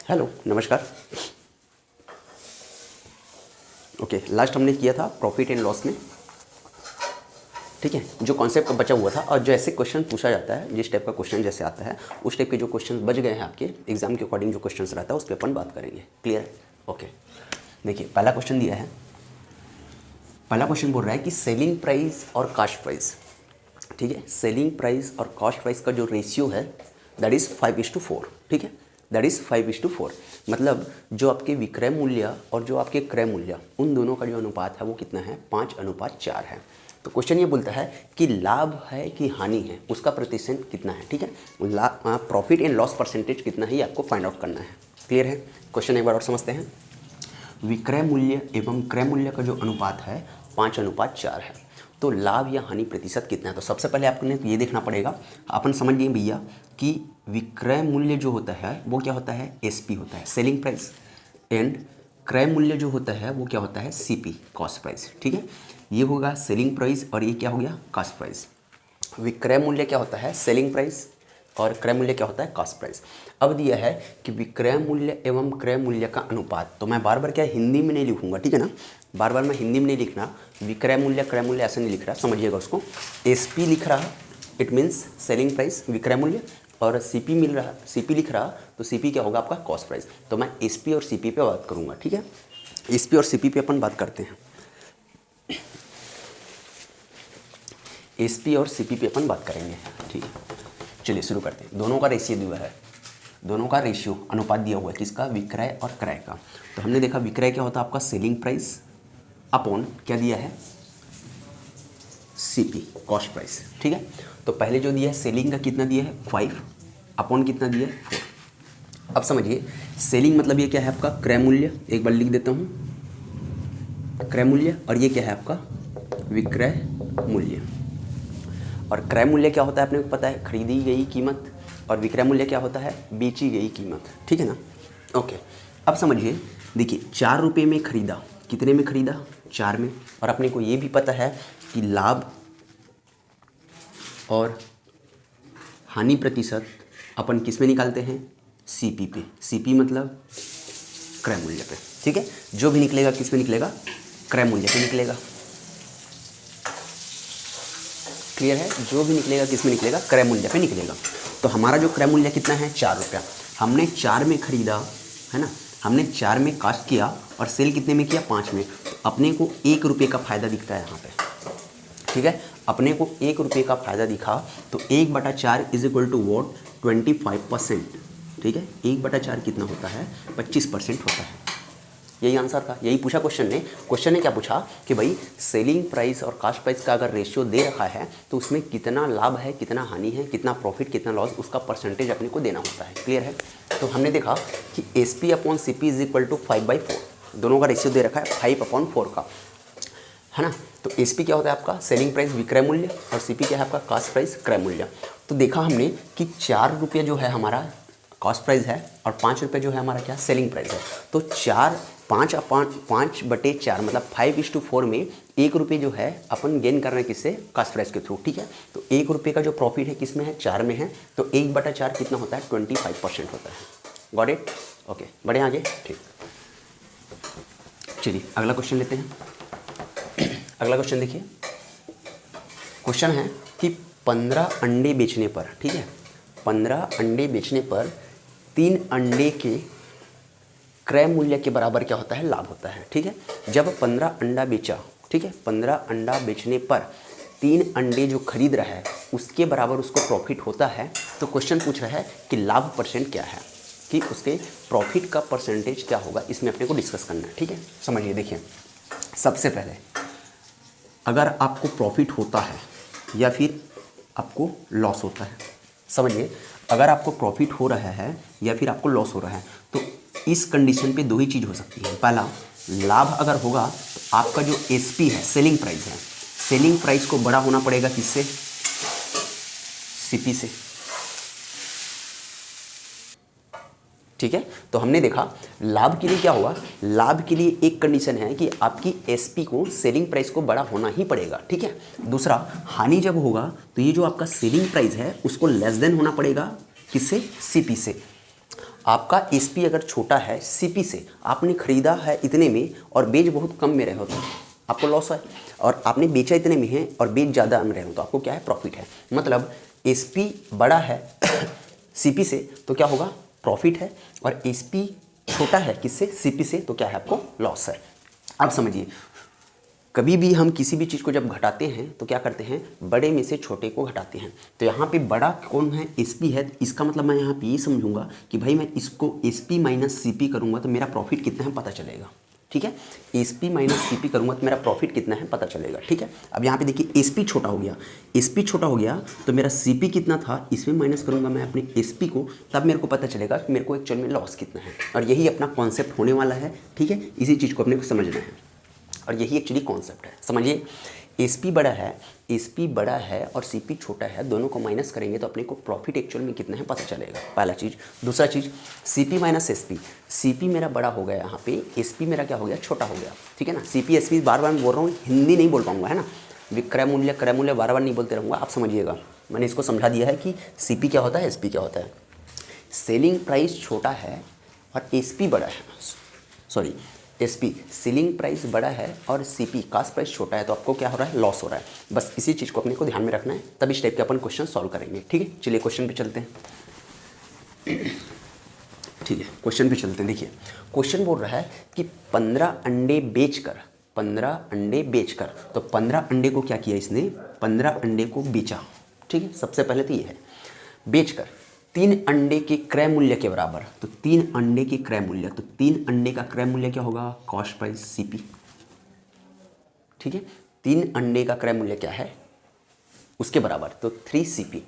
Hello, नमस्कार। Okay, last हमने किया था प्रॉफिट एंड लॉस में, ठीक है। जो कॉन्सेप्ट बचा हुआ था और जैसे क्वेश्चन पूछा जाता है, जिस टाइप का क्वेश्चन जैसे आता है उस टाइप के जो क्वेश्चन बच गए हैं आपके एग्जाम के अकॉर्डिंग, जो क्वेश्चन रहता है उस पर अपन बात करेंगे। क्लियर है? ओके, देखिए पहला क्वेश्चन दिया है। पहला क्वेश्चन बोल रहा है कि सेलिंग प्राइस और कॉस्ट प्राइस, ठीक है। सेलिंग प्राइस और कॉस्ट प्राइस का जो रेशियो है दैट इज़ 5:4, ठीक है। दैट इज़ 5:4, मतलब जो आपके विक्रय मूल्य और जो आपके क्रय मूल्य, उन दोनों का जो अनुपात है वो कितना है? 5:4 है। तो क्वेश्चन ये बोलता है कि लाभ है कि हानि है, उसका प्रतिशत कितना है, ठीक है। प्रॉफिट एंड लॉस परसेंटेज कितना है ये आपको फाइंड आउट करना है। क्लियर है? क्वेश्चन एक बार और समझते हैं। विक्रय मूल्य एवं क्रय मूल्य का जो अनुपात है 5:4 है, तो लाभ या हानि प्रतिशत कितना है? तो सबसे पहले आपने ये देखना पड़ेगा, अपन समझ गए भैया कि विक्रय मूल्य जो होता है वो क्या होता है? एसपी होता है, सेलिंग प्राइस, एंड क्रय मूल्य जो होता है वो क्या होता है? सीपी, कॉस्ट प्राइस, ठीक है। ये होगा सेलिंग प्राइस और ये क्या हो गया? Cost price. विक्रय मूल्य क्या होता है? सेलिंग प्राइस, और क्रय मूल्य क्या होता है? Cost price. अब दिया है कि विक्रय मूल्य एवं क्रय मूल्य का अनुपात, तो मैं बार बार क्या हिंदी में नहीं लिखूंगा, ठीक है ना। बार बार मैं हिंदी में नहीं लिखना, विक्रय मूल्य क्रय मूल्य ऐसे नहीं लिख रहा, समझिएगा उसको। एसपी लिख रहा, इट मीन्स सेलिंग प्राइस, विक्रय मूल्य, और सीपी मिल रहा, सीपी लिख रहा, तो सीपी क्या होगा? आपका कॉस्ट प्राइस। तो मैं एसपी और सीपी पे बात करूंगा, ठीक है। एसपी और सीपी पे अपन बात करते हैं। एसपी और सीपी पे अपन बात करेंगे, ठीक है। चलिए शुरू करते हैं। दोनों का रेशियो दिया है, दोनों का रेशियो अनुपात दिया हुआ है, किसका? विक्रय और क्रय का। तो हमने देखा विक्रय क्या होता है? आपका सेलिंग प्राइस अपॉन क्या दिया है? सीपी, कॉस्ट प्राइस, ठीक है। तो पहले जो दिया है सेलिंग का कितना दिया है? 5 अपॉन कितना दिया है? 4। अब समझिए, सेलिंग मतलब ये क्या है? आपका क्रय मूल्य, एक बार लिख देता हूँ, क्रय मूल्य, और ये क्या है? आपका विक्रय मूल्य। और क्रय मूल्य क्या होता है? अपने को पता है, खरीदी गई कीमत, और विक्रय मूल्य क्या होता है? बेची गई कीमत, ठीक है ना। ओके, अब समझिए, देखिए 4 रुपये में खरीदा, कितने में खरीदा? 4 में। और अपने को ये भी पता है कि लाभ और हानि प्रतिशत अपन किस में निकालते हैं? सीपी पे। सीपी मतलब क्रय मूल्य पे, ठीक है। जो भी निकलेगा किस में निकलेगा? क्रय मूल्य पे निकलेगा। क्लियर है? जो भी निकलेगा किस में निकलेगा? क्रय मूल्य पे निकलेगा। तो हमारा जो क्रय मूल्य कितना है? 4 रुपया। हमने 4 में खरीदा, है ना, हमने 4 में कास्ट किया, और सेल कितने में किया? 5 में। तो अपने को 1 रुपये का फायदा दिखता है यहाँ पे, ठीक है। अपने को 1 रुपये का फायदा दिखा, तो 1/4 इज इक्वल टू वॉट? 25%, ठीक है। 1/4 कितना होता है? 25% होता है। यही आंसर था, यही पूछा क्वेश्चन ने। क्वेश्चन ने क्या पूछा कि भाई सेलिंग प्राइस और कॉस्ट प्राइस का अगर रेशियो दे रखा है तो उसमें कितना लाभ है, कितना हानि है, कितना प्रॉफिट, कितना लॉस, उसका परसेंटेज अपने को देना होता है। क्लियर है? तो हमने देखा कि SP upon CP is equal to 5/4, दोनों का रेशियो दे रखा है 5/4 का, है ना। तो एसपी क्या होता है? आपका सेलिंग प्राइस, विक्रय मूल्य, और सीपी क्या है? आपका कॉस्ट प्राइस, क्रय मूल्य। तो देखा हमने कि 4 रुपये जो है हमारा कॉस्ट प्राइस है, और 5 रुपये जो है हमारा क्या? सेलिंग प्राइस है। तो 5/4 मतलब 5:4 में 1 रुपये जो है अपन गेन कर रहे हैं किससे? कॉस्ट प्राइस के थ्रू, ठीक है। तो 1 रुपये का जो प्रॉफिट है किस में है? 4 में है। तो 1/4 कितना होता है? 25% होता है। Got it? ओके, बढ़े आगे, ठीक। चलिए अगला क्वेश्चन लेते हैं। अगला क्वेश्चन देखिए, क्वेश्चन है कि 15 अंडे बेचने पर, ठीक है, 15 अंडे बेचने पर 3 अंडे के क्रय मूल्य के बराबर क्या होता है? लाभ होता है, ठीक है। जब 15 अंडा बेचा, ठीक है, 15 अंडा बेचने पर 3 अंडे जो खरीद रहा है उसके बराबर उसको प्रॉफिट होता है, तो क्वेश्चन पूछ रहा है कि लाभ परसेंट क्या है, कि उसके प्रॉफिट का परसेंटेज क्या होगा, इसमें अपने को डिस्कस करना है, ठीक है। समझिए, देखिए सबसे पहले अगर आपको प्रॉफिट होता है या फिर आपको लॉस होता है, समझिए, अगर आपको प्रॉफिट हो रहा है या फिर आपको लॉस हो रहा है, तो इस कंडीशन पे 2 ही चीज़ हो सकती है। पहला, लाभ अगर होगा तो आपका जो एसपी है, सेलिंग प्राइस है, सेलिंग प्राइस को बड़ा होना पड़ेगा किससे? सीपी से, ठीक है। तो हमने देखा लाभ के लिए क्या हुआ? लाभ के लिए एक कंडीशन है कि आपकी एसपी को, सेलिंग प्राइस को बड़ा होना ही पड़ेगा, ठीक है। दूसरा, हानि जब होगा तो ये जो आपका सेलिंग प्राइस है उसको लेस देन होना पड़ेगा किससे? सीपी से। आपका एसपी अगर छोटा है सीपी से, आपने खरीदा है इतने में और बेच बहुत कम में रहे हो तो आपको लॉस है, और आपने बेचा इतने में है और बेच ज़्यादा में रहे हो तो आपको क्या है, प्रॉफिट है। मतलब एसपी बड़ा है सीपी से तो क्या होगा, प्रॉफिट है, और एसपी छोटा है किससे, सीपी से, तो क्या है, आपको लॉस है। अब समझिए, कभी भी हम किसी भी चीज़ को जब घटाते हैं तो क्या करते हैं, बड़े में से छोटे को घटाते हैं। तो यहाँ पे बड़ा कौन है, एसपी है, इसका मतलब मैं यहाँ पे ये समझूंगा कि भाई मैं इसको एसपी माइनस सीपी करूँगा तो मेरा प्रॉफिट कितना है पता चलेगा। ठीक है, एसपी माइनस सीपी करूँगा तो मेरा प्रॉफिट कितना है पता चलेगा। ठीक है, अब यहाँ पे देखिए एसपी छोटा हो गया, एसपी छोटा हो गया तो मेरा सीपी कितना था, इसमें माइनस करूँगा मैं अपने एसपी को, तब मेरे को पता चलेगा कि मेरे को एक्चुअल में लॉस कितना है। और यही अपना कॉन्सेप्ट होने वाला है। ठीक है, इसी चीज़ को अपने को समझना है और यही एक्चुअली कॉन्सेप्ट है। समझिए, एसपी बड़ा है और सीपी छोटा है, दोनों को माइनस करेंगे तो अपने को प्रॉफिट एक्चुअल में कितना है पता चलेगा, पहला चीज़। दूसरा चीज़, सीपी माइनस एसपी, सीपी मेरा बड़ा हो गया यहाँ पे, एसपी मेरा क्या हो गया, छोटा हो गया। ठीक है ना, सीपी एसपी बार बार मैं बोल रहा हूँ, हिंदी नहीं बोल पाऊंगा, है ना, विक्रय मूल्य बार बार नहीं बोलते रहूँगा, आप समझिएगा। मैंने इसको समझा दिया है कि सीपी क्या होता है, एसपी क्या होता है। सेलिंग प्राइस छोटा है और एसपी बड़ा है, सॉरी एसपी सेलिंग प्राइस बड़ा है और सीपी कास्ट प्राइस छोटा है, तो आपको क्या हो रहा है, लॉस हो रहा है। बस इसी चीज़ को अपने को ध्यान में रखना है, तब इस टाइप के अपन क्वेश्चन सॉल्व करेंगे। ठीक है, चलिए क्वेश्चन पे चलते हैं। ठीक है, क्वेश्चन पे चलते हैं। देखिए, क्वेश्चन बोल रहा है कि 15 अंडे बेचकर, 15 अंडे बेचकर, तो 15 अंडे को क्या किया इसने, 15 अंडे को बेचा। ठीक है, सबसे पहले तो ये है, बेचकर 3 अंडे के क्रय मूल्य के बराबर, तो 3 अंडे के क्रय मूल्य, तो 3 अंडे का क्रय मूल्य क्या होगा, कॉस्ट प्राइस सीपी। ठीक है, 3 अंडे का क्रय मूल्य क्या है, उसके बराबर, तो 3 सीपी।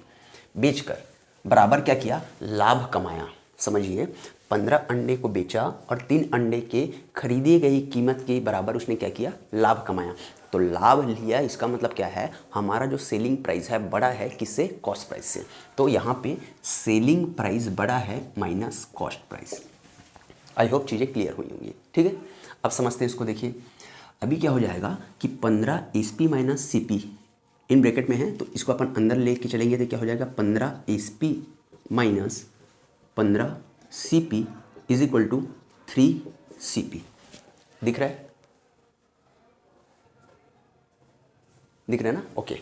बेचकर बराबर क्या किया, लाभ कमाया। समझिए, 15 अंडे को बेचा और 3 अंडे के खरीदी गई कीमत के बराबर उसने क्या किया, लाभ कमाया। तो लाभ लिया, इसका मतलब क्या है, हमारा जो सेलिंग प्राइस है बड़ा है किससे, कॉस्ट प्राइस से। तो यहाँ पे सेलिंग प्राइस बड़ा है minus cost price. I hope चीज़ें क्लियर हुई होंगी। ठीक है, अब समझते हैं इसको। देखिए, अभी क्या हो जाएगा कि 15 SP minus CP in bracket में है, तो इसको अपन अंदर लेके चलेंगे तो क्या हो जाएगा, 15 SP minus 15 CP is equal to 3 CP. दिख रहा है, दिख रहा है ना, ओके।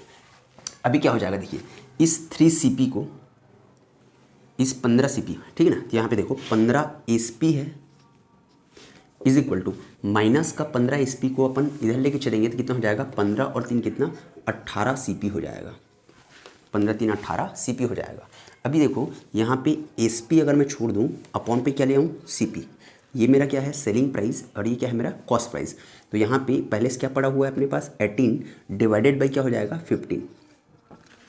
अभी क्या हो जाएगा, देखिए, इस 3 सीपी को इस 15 सीपी, ठीक है ना, तो यहाँ पे देखो 15 एसपी है इज इक्वल टू माइनस का 15 एसपी को अपन इधर लेके चलेंगे तो कितना हो जाएगा, 15 और 3 कितना, 18 सीपी हो जाएगा। 15 3 18 सीपी हो जाएगा। अभी देखो यहाँ पे एसपी अगर मैं छोड़ दूँ, अपॉन पे क्या ले आऊँ, सीपी। ये मेरा क्या है, सेलिंग प्राइस, और ये क्या है, मेरा कॉस्ट प्राइस। तो यहाँ पे पहले से क्या पड़ा हुआ है अपने पास, 18 डिवाइडेड बाई क्या हो जाएगा, 15।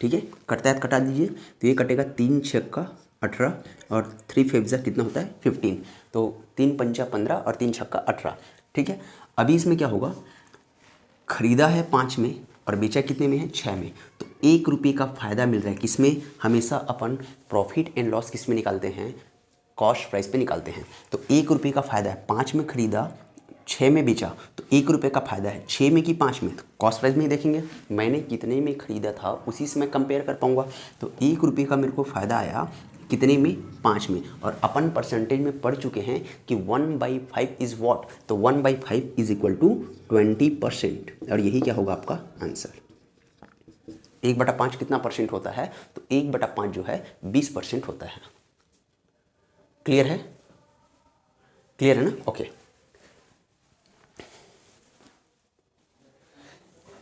ठीक है, कटता है तो कटा दीजिए, तो ये कटेगा 3 6 का 18 और 3 5 कितना होता है, 15। तो 3 पंचा 15 और 3 6 का 18। ठीक है, अभी इसमें क्या होगा, खरीदा है 5 में और बेचा कितने में है, 6 में, तो 1 रुपये का फ़ायदा मिल रहा है। किसमें, हमेशा अपन प्रॉफिट एंड लॉस किस में निकालते हैं, कॉस्ट प्राइस पे निकालते हैं। तो 1 रुपये का फ़ायदा है, 5 में खरीदा 6 में बेचा, तो 1 रुपये का फ़ायदा है, 6 में कि 5 में, तो कॉस्ट प्राइस में ही देखेंगे मैंने कितने में ख़रीदा था उसी से मैं कंपेयर कर पाऊँगा। तो 1 रुपये का मेरे को फ़ायदा आया कितने में, 5 में, और अपन परसेंटेज में पढ़ चुके हैं कि 1/5 इज़ वॉट, तो 1/5 इज इक्वल टू 20%, और यही क्या होगा आपका आंसर। 1/5 कितना परसेंट होता है, तो 1/5 जो है 20% होता है। क्लियर है, क्लियर है ना, ओके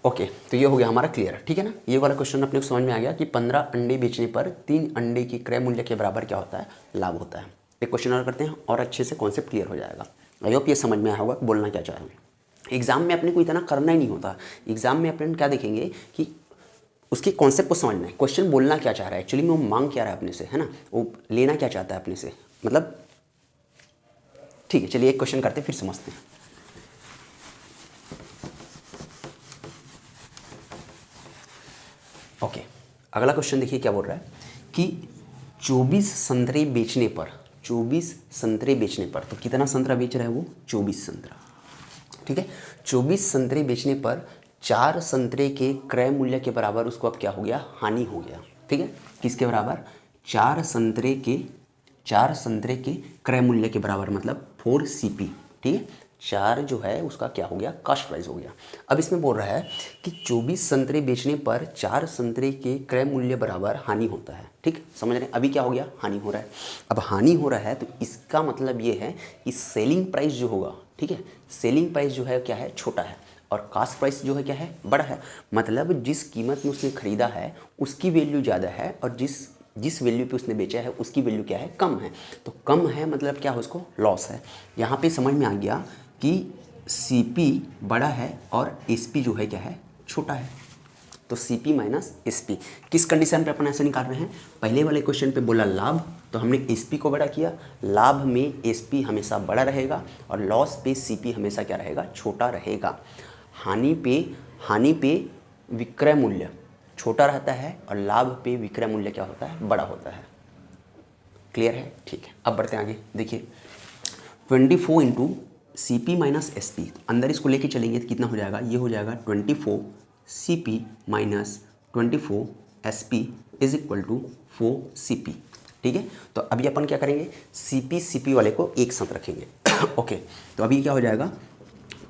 ओके। तो ये हो गया हमारा क्लियर, ठीक है ना। ये वाला क्वेश्चन अपने को समझ में आ गया कि 15 अंडे बेचने पर 3 अंडे की क्रय मूल्य के बराबर क्या होता है, लाभ होता है। एक क्वेश्चन और करते हैं और अच्छे से कॉन्सेप्ट क्लियर हो जाएगा। आई होप ये समझ में आया होगा कि बोलना क्या चाह रहे हैं। एग्जाम में अपने को इतना करना ही नहीं होता। एग्जाम में अपन क्या देखेंगे कि उसके कॉन्सेप्ट को समझना है, क्वेश्चन बोलना क्या चाह रहा है, एक्चुअली में वो मांग क्या रहा है अपने से, है ना, वो लेना क्या चाहता है अपने से, मतलब ठीक है। चलिए एक क्वेश्चन करते फिर समझते हैं। ओके, अगला क्वेश्चन देखिए क्या बोल रहा है कि 24 संतरे बेचने पर, 24 संतरे बेचने पर, तो कितना संतरा बेच रहा है वो, 24 संतरा, ठीक है। 24 संतरे बेचने पर 4 संतरे के क्रय मूल्य के बराबर उसको अब क्या हो गया, हानि हो गया, ठीक है। किसके बराबर, 4 संतरे के 4 संतरे के क्रय मूल्य के बराबर, मतलब 4 CP, ठीक है। 4 जो है उसका क्या हो गया, कॉस्ट प्राइस हो गया। अब इसमें बोल रहा है कि 24 संतरे बेचने पर 4 संतरे के क्रय मूल्य बराबर हानि होता है, ठीक, समझ रहे हैं। अभी क्या हो गया, हानि हो रहा है। अब हानि हो रहा है तो इसका मतलब ये है कि सेलिंग प्राइस जो होगा, ठीक है, सेलिंग प्राइस जो है क्या है, छोटा है, और कास्ट प्राइस जो है क्या है, बड़ा है। मतलब जिस कीमत में उसने खरीदा है उसकी वैल्यू ज़्यादा है, और जिस वैल्यू पे उसने बेचा है उसकी वैल्यू क्या है, कम है। तो कम है मतलब क्या है, उसको लॉस है। यहाँ पे समझ में आ गया कि CP बड़ा है और SP जो है क्या है, छोटा है। तो CP माइनस SP किस कंडीशन पे अपन ऐसे निकाल रहे हैं, पहले वाले क्वेश्चन पे बोला लाभ, तो हमने SP को बड़ा किया, लाभ में SP हमेशा बड़ा रहेगा और लॉस पे CP हमेशा क्या रहेगा, छोटा रहेगा। हानि पे विक्रय मूल्य छोटा रहता है और लाभ पे विक्रय मूल्य क्या होता है, बड़ा होता है। क्लियर है, ठीक है। अब बढ़ते हैं आगे, देखिए 24 इंटू CP माइनस SP, अंदर इसको लेके चलेंगे तो कितना हो जाएगा, ये हो जाएगा 24 CP minus 24 SP is equal to 4 CP, ठीक है। तो अभी अपन क्या करेंगे, CP वाले को एक साथ रखेंगे ओके। तो अभी क्या हो जाएगा,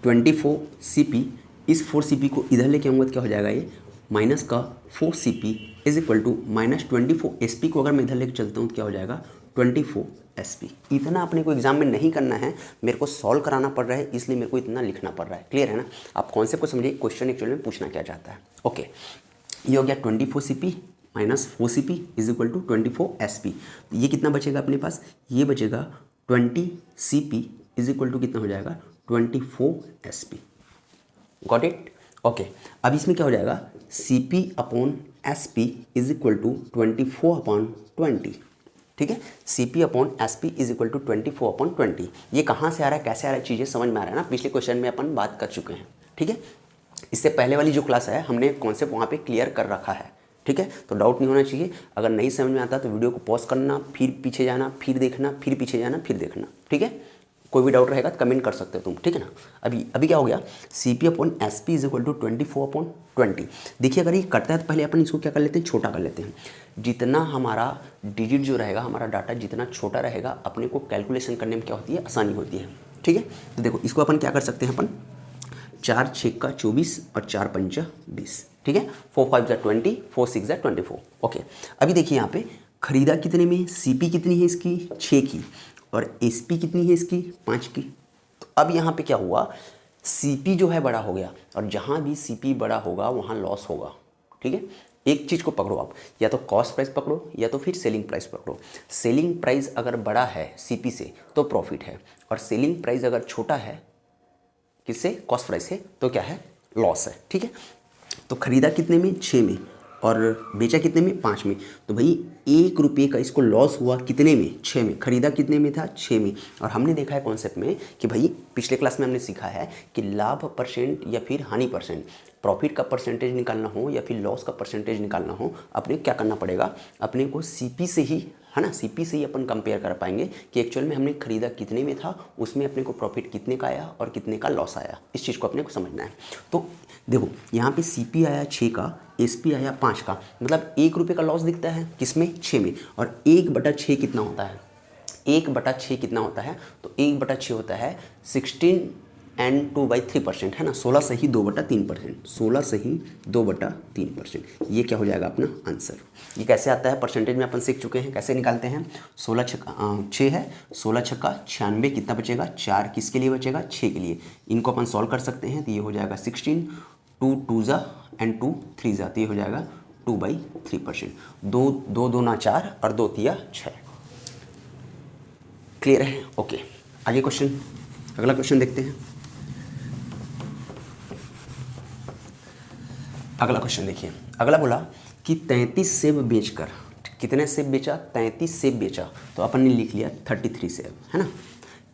24 CP, इस 4 CP को इधर लेके आऊँगा तो क्या हो जाएगा, ये माइनस का 4 CP is equal to minus 24 SP को अगर मैं इधर लेके चलता हूँ तो क्या हो जाएगा, 24 SP। इतना अपने को एग्जाम में नहीं करना है, मेरे को सॉल्व कराना पड़ रहा है, इसलिए मेरे को इतना लिखना पड़ रहा है। क्लियर है ना, आप कॉन्सेप्ट को समझिए, क्वेश्चन एक्चुअली में पूछना क्या चाहता है। ओके, ये हो गया 24 CP minus 4 CP is equal to 24 SP। ये कितना बचेगा अपने पास, ये बचेगा 20 CP इज इक्वल टू कितना हो जाएगा, 24 SP। Got it, okay. अब इसमें क्या हो जाएगा, CP upon SP is equal to 24 upon 20, ठीक है। CP upon SP is equal to 24 upon 20। ये कहाँ से आ रहा है, कैसे आ रहा है, चीज़ें समझ में आ रहा है ना, पिछले क्वेश्चन में अपन बात कर चुके हैं, ठीक है। इससे पहले वाली जो क्लास है हमने कॉन्सेप्ट वहाँ पे क्लियर कर रखा है, ठीक है। तो डाउट नहीं होना चाहिए, अगर नहीं समझ में आता तो वीडियो को पॉज करना, फिर पीछे जाना, फिर देखना, फिर पीछे जाना, फिर देखना, ठीक है। कोई भी डाउट रहेगा तो कमेंट कर सकते हो तुम, ठीक है ना। अभी क्या हो गया, CP upon SP is equal to 24 upon 20। देखिए अगर ये करता है तो पहले अपन इसको क्या कर लेते हैं, छोटा कर लेते हैं। जितना हमारा डिजिट जो रहेगा, हमारा डाटा जितना छोटा रहेगा, अपने को कैलकुलेशन करने में क्या होती है, आसानी होती है, ठीक है। तो देखो इसको अपन क्या कर सकते हैं, अपन 4 6 का 24 और 4 5 20, ठीक है। 4 5 जा 20, 4 6 जा 24, ओके। अभी देखिए यहाँ पे खरीदा कितने में, CP कितनी है इसकी, 6 की, और SP कितनी है इसकी, 5 की। तो अब यहाँ पे क्या हुआ, CP जो है बड़ा हो गया, और जहाँ भी CP बड़ा होगा वहाँ लॉस होगा, ठीक है। एक चीज़ को पकड़ो आप, या तो कॉस्ट प्राइस पकड़ो या तो फिर सेलिंग प्राइस पकड़ो। सेलिंग प्राइस अगर बड़ा है CP से तो प्रॉफिट है, और सेलिंग प्राइस अगर छोटा है किससे, कॉस्ट प्राइस से, तो क्या है, लॉस है, ठीक है। तो खरीदा कितने में, 6 में, और बेचा कितने में, 5 में। तो भाई 1 रुपये का इसको लॉस हुआ कितने में, 6 में। खरीदा कितने में था, 6 में। और हमने देखा है कॉन्सेप्ट में कि भाई पिछले क्लास में हमने सीखा है कि लाभ परसेंट या फिर हानि परसेंट, प्रॉफिट का परसेंटेज निकालना हो या फिर लॉस का परसेंटेज निकालना हो, अपने क्या करना पड़ेगा, अपने को CP से ही, है ना, CP से ही अपन कंपेयर कर पाएंगे कि एक्चुअल में हमने खरीदा कितने में था, उसमें अपने को प्रॉफिट कितने का आया और कितने का लॉस आया। इस चीज़ को अपने को समझना है। तो देखो यहाँ पे CP आया 6 का, SP आया 5 का, मतलब 1 रुपये का लॉस दिखता है किसमें, 6 में। और 1/6 कितना होता है, 1/6 कितना होता है, तो 1/6 होता है 16 एंड 2/3%, है ना। 16 से ही 2/3%, 16 से ही 2/3%, ये क्या हो जाएगा अपना आंसर। ये कैसे आता है, परसेंटेज में अपन सीख चुके हैं, कैसे निकालते हैं। 16 6 है, 16 छक्का 96, कितना बचेगा, 4 किसके लिए बचेगा, 6 के लिए। इनको अपन सॉल्व कर सकते हैं, तो ये हो जाएगा 16, 2 2 जा एंड 2 3 जा, तो ये हो जाएगा 2/3%। 2 2 2 ना 4 और 2 3 6। क्लियर है, ओके। आगे क्वेश्चन, अगला क्वेश्चन देखते हैं। अगला क्वेश्चन देखिए, अगला बोला कि 33 सेब बेचकर, कितने सेब बेचा, 33 सेब बेचा, तो अपन ने लिख लिया 33 सेब, है ना।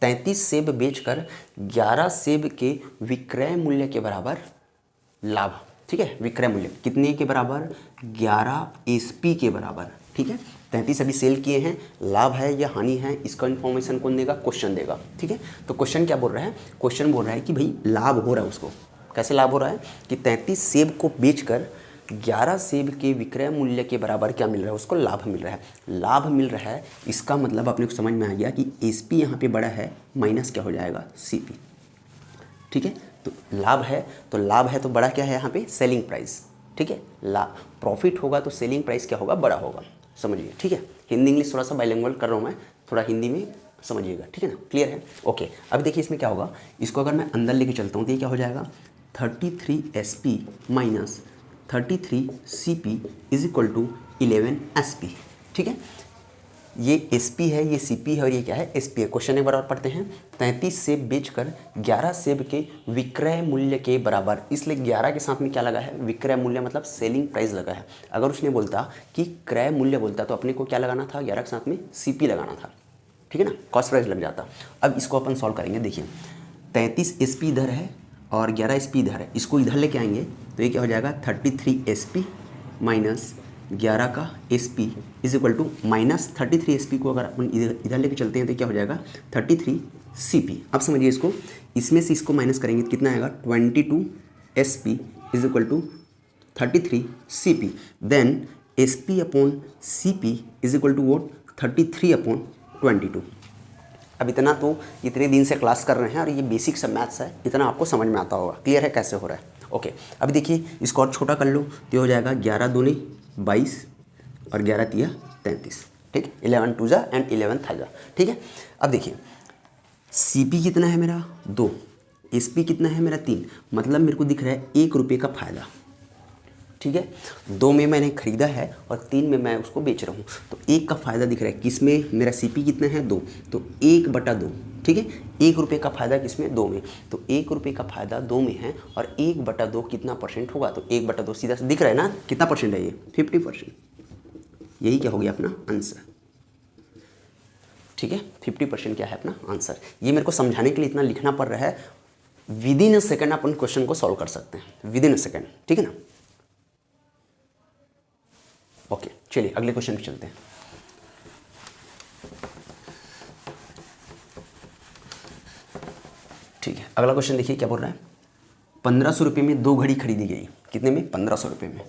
33 सेब बेचकर 11 सेब के विक्रय मूल्य के बराबर लाभ, ठीक है। विक्रय मूल्य कितने के बराबर, 11 SP के बराबर, ठीक है। 33 अभी सेल किए हैं, लाभ है या हानि है, इसका इन्फॉर्मेशन कौन देगा, क्वेश्चन देगा, ठीक है। तो क्वेश्चन क्या बोल रहा है, क्वेश्चन बोल रहा है कि भाई लाभ हो रहा है उसको। कैसे लाभ हो रहा है कि 33 सेब को बेचकर 11 सेब के विक्रय मूल्य के बराबर क्या मिल रहा है, उसको लाभ मिल रहा है। लाभ मिल रहा है, इसका मतलब अपने को समझ में आ गया कि एसपी यहाँ पे बड़ा है माइनस क्या हो जाएगा, सीपी। ठीक है, तो लाभ है, तो लाभ है तो बड़ा क्या है यहाँ पे, सेलिंग प्राइस। ठीक है, लाभ प्रॉफिट होगा तो सेलिंग प्राइस क्या होगा, बड़ा होगा। समझिए, ठीक है। हिंदी इंग्लिश थोड़ा सा बाइलिंगुअल कर रहा हूँ मैं, थोड़ा हिंदी में समझिएगा, ठीक है ना, क्लियर है। ओके, अब देखिए इसमें क्या होगा, इसको अगर मैं अंदर लेके चलता हूँ तो ये क्या हो जाएगा, 33SP minus 33CP is equal to 11SP। ठीक है, ये SP है, ये CP है और ये क्या है, SP है। क्वेश्चन एक बार और पढ़ते हैं। 33 सेब बेचकर 11 सेब के विक्रय मूल्य के बराबर, इसलिए 11 के साथ में क्या लगा है, विक्रय मूल्य मतलब सेलिंग प्राइस लगा है। अगर उसने बोलता कि क्रय मूल्य बोलता तो अपने को क्या लगाना था, 11 के साथ में CP लगाना था। ठीक है ना, कॉस्ट प्राइस लग जाता। अब इसको अपन सॉल्व करेंगे। देखिए 33 SP इधर है और 11 SP इधर है, इसको इधर लेके आएंगे तो ये क्या हो जाएगा, 33 SP माइनस 11 का SP is equal to minus 33 SP को अगर अपन इधर लेके चलते हैं तो क्या हो जाएगा, 33 CP। अब समझिए इसको, इसमें से इसको माइनस करेंगे तो कितना आएगा, 22 SP is equal to 33 CP। Then SP upon CP is equal to vote 33 upon 22। अब इतना तो इतने दिन से क्लास कर रहे हैं और ये बेसिक सब मैथ्स है, इतना आपको समझ में आता होगा, क्लियर है कैसे हो रहा है। ओके, अब देखिए इसको और छोटा कर लो तो हो जाएगा 11 दूनी 22 और 11 तिया 33। ठीक, 11 2 जा एंड 11 था जा। ठीक है, अब देखिए CP कितना है मेरा, 2, SP कितना है मेरा, 3, मतलब मेरे को दिख रहा है 1 रुपये का फायदा। ठीक है, 2 में मैंने खरीदा है और 3 में मैं उसको बेच रहा हूँ, तो 1 का फ़ायदा दिख रहा है। किस में, मेरा CP कितना है, 2, तो 1/2। ठीक है, 1 रुपये का फ़ायदा किसमें, 2 में, तो 1 रुपये का फ़ायदा 2 में है और 1/2 कितना परसेंट होगा, तो 1/2 सीधा दिख रहा है ना, कितना परसेंट है ये, 50%। यही क्या हो गया अपना आंसर। ठीक है, 50% क्या है अपना आंसर। ये मेरे को समझाने के लिए इतना लिखना पड़ रहा है, with in a second upon question को सॉल्व कर सकते हैं, विद इन अ सेकेंड। ठीक है ना। ओके, चलिए अगले क्वेश्चन पे चलते हैं। ठीक है, अगला क्वेश्चन देखिए क्या बोल रहा है, 1500 रुपये में 2 घड़ी खरीदी गई। कितने में, 1500 रुपये में।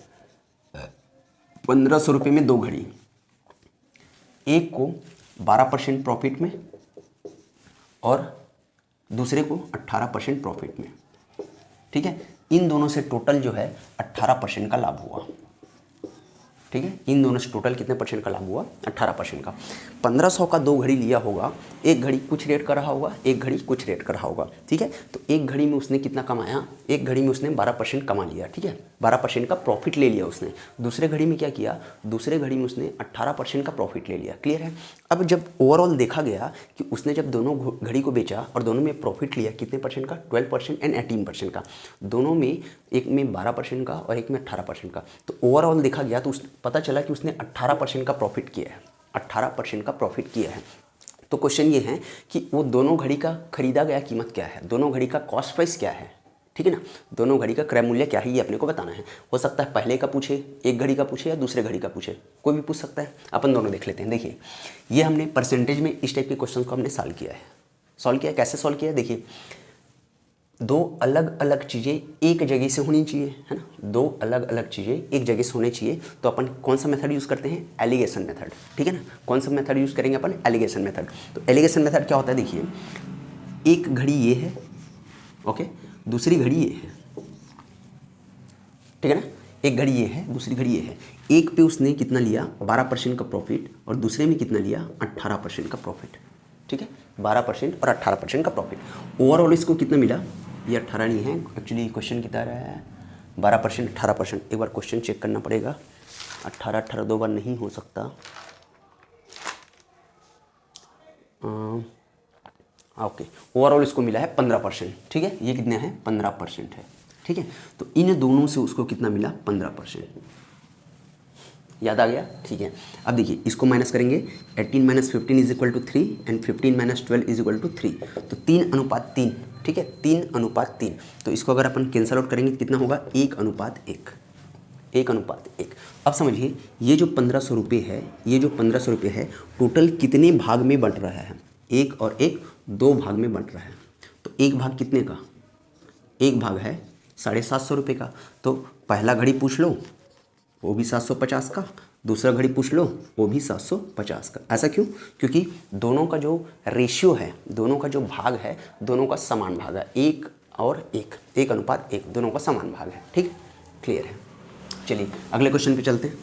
1500 रुपये में 2 घड़ी, एक को 12% प्रॉफिट में और दूसरे को 18% प्रॉफिट में। ठीक है, इन दोनों से टोटल जो है 18% का लाभ हुआ। ठीक है, इन दोनों से टोटल कितने परसेंट का लाभ हुआ, 18% का। 1500 का 2 घड़ी लिया होगा, एक घड़ी कुछ रेट का रहा होगा, एक घड़ी कुछ रेट का रहा होगा। ठीक है, तो एक घड़ी में उसने कितना कमाया, एक घड़ी में उसने 12% कमा लिया। ठीक है, 12% का प्रॉफिट ले लिया उसने। दूसरे घड़ी में क्या किया, दूसरे घड़ी में उसने 18% का प्रॉफिट ले लिया। क्लियर है। अब जब ओवरऑल देखा गया कि उसने जब दोनों घड़ी को बेचा और दोनों में प्रॉफिट लिया कितने परसेंट का, 12% एंड 18% का, दोनों में, एक में 12% का और एक में 18% का, तो ओवरऑल देखा गया तो पता चला कि उसने 18% का प्रॉफिट किया है, 18% का प्रॉफिट किया है। तो क्वेश्चन ये है कि वो दोनों घड़ी का खरीदा गया कीमत क्या है, दोनों घड़ी का कॉस्ट प्राइस क्या है। ठीक है ना, दोनों घड़ी का क्रय मूल्य क्या है ये अपने को बताना है। हो सकता है पहले का पूछे, एक घड़ी का पूछे, या दूसरे घड़ी का पूछे, कोई भी पूछ सकता है। अपन दोनों देख लेते हैं। देखिए ये हमने परसेंटेज में इस टाइप के क्वेश्चन को हमने सॉल्व किया है। कैसे सॉल्व किया है, देखिए 2 अलग अलग चीज़ें एक जगह से होनी चाहिए, है ना, 2 अलग अलग चीज़ें एक जगह से होनी चाहिए, तो अपन कौन सा मेथड यूज़ करते हैं, एलिगेशन मेथड। ठीक है ना, कौन सा मेथड यूज़ करेंगे अपन, एलिगेशन मेथड। तो एलिगेशन मेथड क्या होता है, देखिए एक घड़ी ये है, ओके, दूसरी घड़ी ये है। ठीक है ना, एक घड़ी ये है, दूसरी घड़ी ये है। एक पे उसने कितना लिया, 12% का प्रॉफिट, और दूसरे में कितना लिया, 18% का प्रॉफिट। ठीक है, 12% और 18% का प्रॉफिट। ओवरऑल इसको कितना मिला, ये 18 नहीं है एक्चुअली, क्वेश्चन कितना रहा है, 12% 18%। एक बार क्वेश्चन चेक करना पड़ेगा, 18 2 बार नहीं हो सकता। ओके, ओवरऑल इसको मिला है 15%। ठीक है, ये कितना है, 15% है। ठीक है, तो इन दोनों से उसको कितना मिला, 15%। याद आ गया। ठीक है, अब देखिए इसको माइनस करेंगे, 18 - 15 is equal to 3 and 15 - 12 is equal to 3, तो 3:3। ठीक है, 3:3। तो इसको अगर अपन कैंसल आउट करेंगे तो कितना होगा, 1:1, 1:1। अब समझिए ये जो 1500 रुपये है, ये जो 1500 रुपये है टोटल कितने भाग में बंट रहा है, एक और एक 2 भाग में बंट रहा है। तो एक भाग कितने का, एक भाग है 750 रुपये का। तो पहला घड़ी पूछ लो वो भी 750 का, दूसरा घड़ी पूछ लो वो भी 750 का। ऐसा क्यों? क्योंकि दोनों का जो रेशियो है, दोनों का जो भाग है, दोनों का समान भाग है, 1 और 1 अनुपात 1, दोनों का समान भाग है। ठीक, क्लियर है। चलिए अगले क्वेश्चन पे चलते हैं।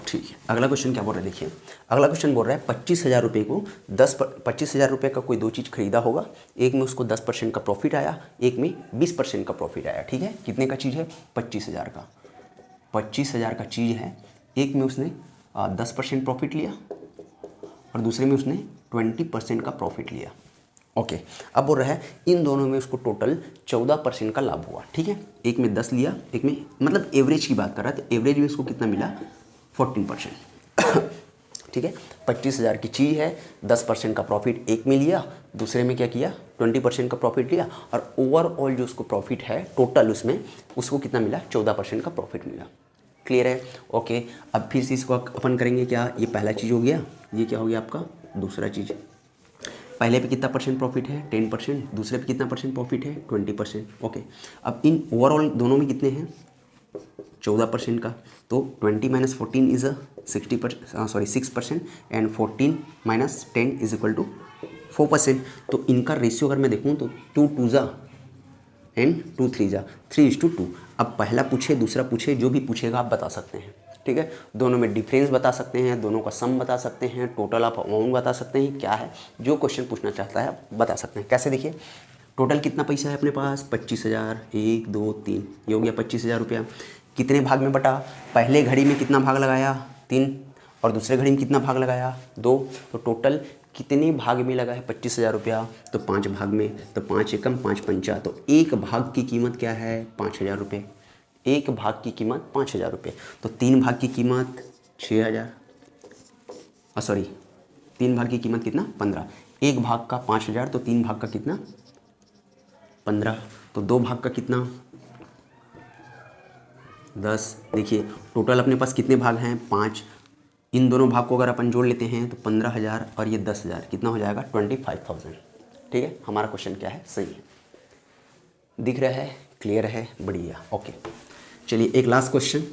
ठीक है, अगला क्वेश्चन क्या बोल रहा है देखिए। अगला क्वेश्चन बोल रहा है 25,000 रुपये को 25,000 रुपये का कोई दो चीज़ खरीदा होगा, एक में उसको 10% का प्रॉफिट आया, एक में 20% का प्रॉफिट आया। ठीक है, कितने का चीज़ है? 25,000 का। 25,000 का चीज़ है, एक में उसने 10% प्रॉफिट लिया और दूसरे में उसने 20% का प्रॉफिट लिया। ओके, अब बोल रहा है इन दोनों में उसको टोटल 14% का लाभ हुआ। ठीक है, एक में 10 लिया, एक में, मतलब एवरेज की बात कर रहा है, तो एवरेज में उसको कितना मिला? 14%। ठीक है, 25,000 की चीज़ है, 10% का प्रॉफिट एक में लिया, दूसरे में क्या किया? 20% का प्रॉफिट लिया, और ओवरऑल जो उसको प्रॉफिट है टोटल उसमें, उसको कितना मिला? 14% का प्रॉफिट मिला। क्लियर है? ओके, अब फिर से इसको अपन करेंगे क्या? ये पहला चीज़ हो गया, ये क्या हो गया आपका? दूसरा चीज़। पहले पे कितना परसेंट प्रॉफिट है? 10%। दूसरे पे कितना परसेंट प्रॉफिट है? 20%। ओके, अब इन ओवरऑल दोनों में कितने हैं? 14% का। तो 20 - 14 is 6% and 14 - 10 is equal to 4%। तो इनका रेशियो अगर मैं देखूँ तो 2 2 जा एंड 2 3 जा, 3:2। अब पहला पूछे दूसरा पूछे, जो भी पूछेगा आप बता सकते हैं। ठीक है, दोनों में डिफरेंस बता सकते हैं, दोनों का सम बता सकते हैं, टोटल ऑफ अमाउंट बता सकते हैं, क्या है जो क्वेश्चन पूछना चाहता है बता सकते हैं। कैसे? देखिए, टोटल कितना पैसा है अपने पास? 25,000। 1 2 3, ये हो गया 25,000 रुपया। कितने भाग में बटा? पहले घड़ी में कितना भाग लगाया? 3, और दूसरे घड़ी में कितना भाग लगाया? 2। तो टोटल कितने भाग में लगा है 25,000 रुपया? तो 5 भाग में। तो 5 एकम 5 पंचा, तो एक भाग की कीमत क्या है? 5,000 रुपये। एक भाग की कीमत 5,000 रुपये। तो 3 भाग की कीमत 6,000, सॉरी 3 भाग की कीमत कितना? 15। एक भाग का 5,000, तो 3 भाग का कितना? 15। तो 2 भाग का कितना? 10। देखिए टोटल अपने पास कितने भाग हैं? 5। इन दोनों भाग को अगर अपन जोड़ लेते हैं तो 15,000 और ये 10,000 कितना हो जाएगा? 25,000। ठीक है, हमारा क्वेश्चन क्या है? सही है। दिख रहा है? क्लियर है? बढ़िया। ओके, चलिए एक लास्ट क्वेश्चन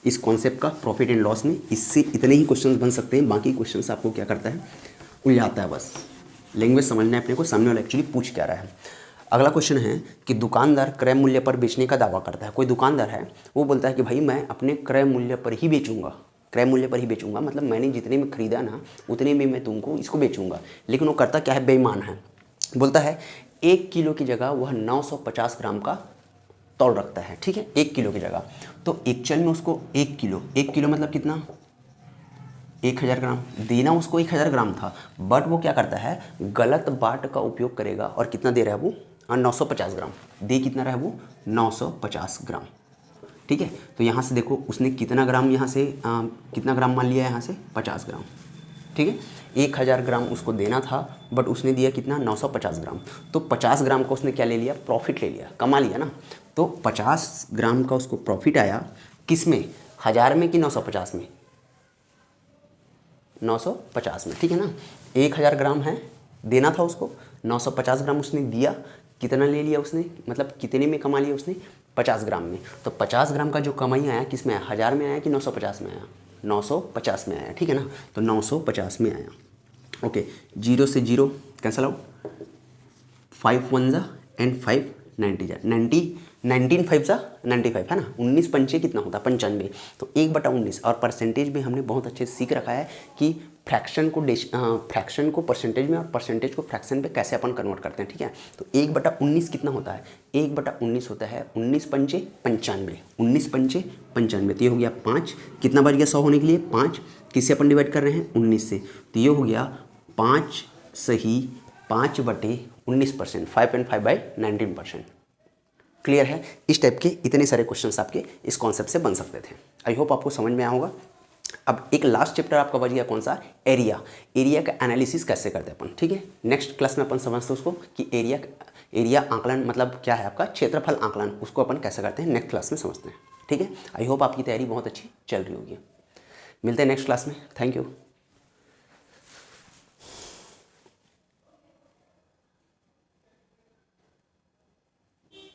इस कॉन्सेप्ट का, प्रॉफिट एंड लॉस में। इससे इतने ही क्वेश्चंस बन सकते हैं, बाकी क्वेश्चंस आपको क्या करता है? उलझाता है। बस लैंग्वेज समझना है अपने को, सामने वाला एक्चुअली पूछ क्या रहा है। अगला क्वेश्चन है कि दुकानदार क्रय मूल्य पर बेचने का दावा करता है। कोई दुकानदार है, वो बोलता है कि भाई मैं अपने क्रय मूल्य पर ही बेचूंगा, क्रय मूल्य पर ही बेचूंगा, मतलब मैंने जितने में खरीदा ना उतने में मैं तुमको इसको बेचूंगा। लेकिन वो करता क्या है? बेईमान है। बोलता है 1 किलो की जगह वह 950 ग्राम का तौल रखता है। ठीक है, 1 किलो की जगह। तो एक्चुअल में उसको 1 किलो मतलब कितना? 1000 ग्राम। देना उसको 1000 ग्राम था, बट वो क्या करता है? गलत बाट का उपयोग करेगा और कितना दे रहा है वो? 950 ग्राम। दे कितना रहा है वो? 950 ग्राम। ठीक है, तो यहाँ से देखो उसने कितना ग्राम यहाँ से कितना ग्राम मान लिया? यहाँ से 50 ग्राम। ठीक है, 1000 ग्राम उसको देना था, बट उसने दिया कितना? 950 ग्राम। तो 50 ग्राम का उसने क्या ले लिया? प्रॉफिट ले लिया, कमा लिया ना। तो 50 ग्राम का उसको प्रॉफिट आया, किस में? 1000 में कि 950 में? 950 में। ठीक है ना, 1000 ग्राम है, देना था उसको, 950 ग्राम उसने दिया। कितना ले लिया उसने? मतलब कितने में कमा लिया उसने? 50 ग्राम में। तो 50 ग्राम का जो कमाई आया किस में आया? 1000 में आया कि 950 में आया? 950 में आया। ठीक है ना, तो 950 में आया। ओके, 0 से 0 कैंसल आउट, 5 1 जा एंड 5 90 जा, 19 5 जा 95 है ना। 19 पंचे कितना होता है? 95। तो 1/19। और परसेंटेज में हमने बहुत अच्छे से सीख रखा है कि फ्रैक्शन को परसेंटेज में और परसेंटेज को फ्रैक्शन पे कैसे अपन कन्वर्ट करते हैं। ठीक है, तो 1/19 कितना होता है? 1/19 होता है 19 पंचे 95। 19 पंचे 95, तो ये हो गया 5। कितना बच गया 100 होने के लिए? 5। किससे अपन डिवाइड कर रहे हैं? 19 से। तो ये हो गया 5 सही 5/19%, 5.5/19%। क्लियर है? इस टाइप के इतने सारे क्वेश्चंस आपके इस कॉन्सेप्ट से बन सकते थे। आई होप आपको समझ में आया होगा। अब एक लास्ट चैप्टर आपका बच गया, कौन सा? एरिया का एनालिसिस कैसे करते हैं अपन। ठीक है, नेक्स्ट क्लास में अपन समझते हैं उसको कि एरिया आंकलन मतलब क्या है आपका? क्षेत्रफल आंकलन, उसको अपन कैसे करते हैं नेक्स्ट क्लास में समझते हैं। ठीक है, आई होप आपकी तैयारी बहुत अच्छी चल रही होगी। मिलते हैं नेक्स्ट क्लास में। Thank you.